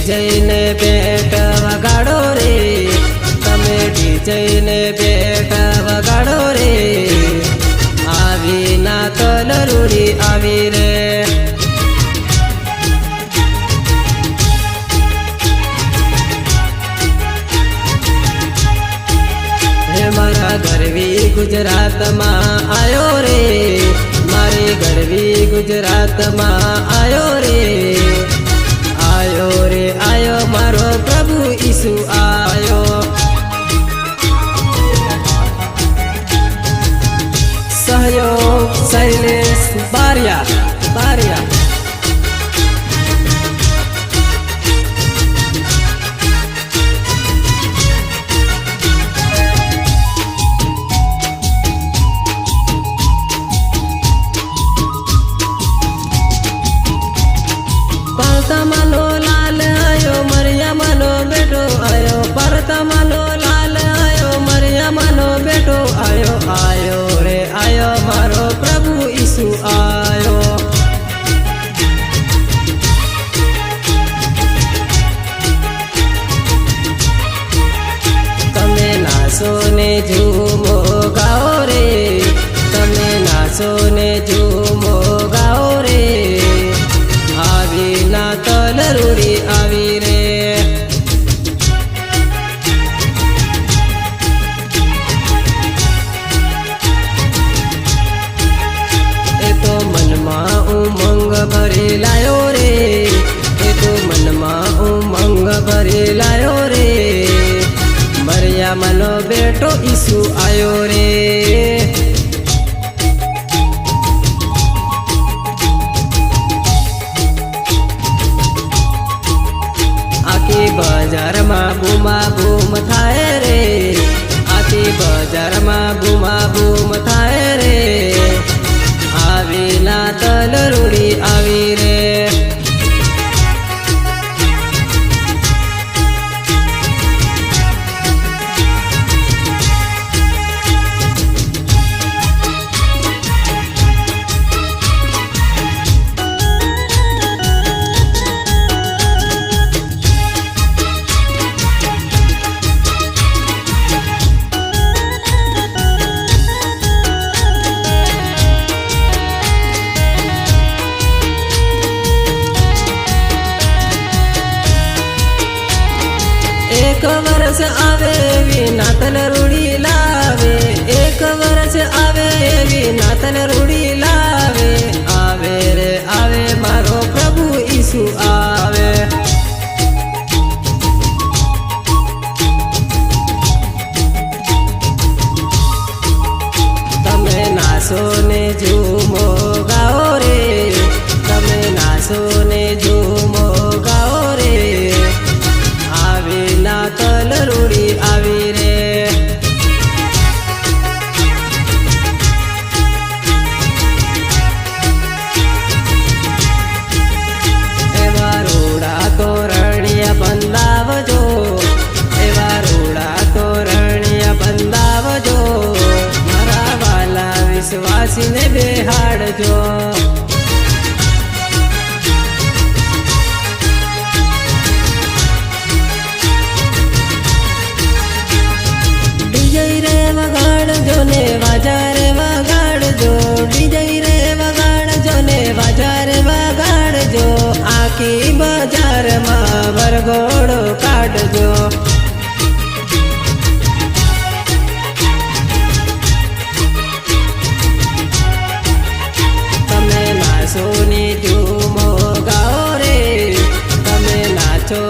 DJ બેટ વગાડો રે, તમે ડીજે બેટ વગાડો રે, આવી ના તલરૂડી આવી રે. મારા ગરવી ગુજરાતમાં આયો રે, મારી ગરવી ગુજરાતમાં આયો રે, આયો રે આયો મારો પ્રભુ ઈસુ આયો. સહયોગ શૈલેષ બારિયા બારિયા. પરતમાનો લાલ આયો મરિયમનો બેટો આયો, પરતમાનો લાલ આયો મરિયમનો બેટો આયો, આયો રે આયો મારો પ્રભુ ઈસુ આયો. તમે નાચો ને ઝૂમો ગાઓ રે, તમે નાચો ને ઝૂમો ગાઓ રે, આવી ના તલરૂડી આવી રે. એ તો મનમાં ઉમંગ ભરી લાયો રે, એ તો મનમાં ઉમંગ ભરી લાયો રે, મરિયમનો બેટો ઈસુ આયો રે. બજારમાં બૂમા બૂમ થાય રે, આથી બજારમાં બૂમા બૂમ થાય રે, આવી ના તલરૂડી આવી રે. એક વર્ષ આવે એવી નાતલ રૂડી લાવે, એક વર્ષ આવે એવી નાતલ રૂડી લાવે, આવે રે આવે મારો પ્રભુ ઈસુ આવે. તમે નાચો ને ઝૂમો ગાઓ રે, તમે નાચો ને ઝૂમો ગાઓ રે, આવી ના તલરૂડી આવી રે. એવા રૂડા તોરણિયા બંધાવજો, એવા રૂડા તોરણિયા બંધાવજો, મારા વાલા વિશ્વાસીને બેહાડજો. વગાડજો ને વાજારે વગાડજો, ડીજે રે વગાડજો ને વાજારે વગાડજો, આખી બજારમાં વરઘોડો કાઢજો. તમે નાચો ને ઝૂમો ગાઓ રે, તમે નાચો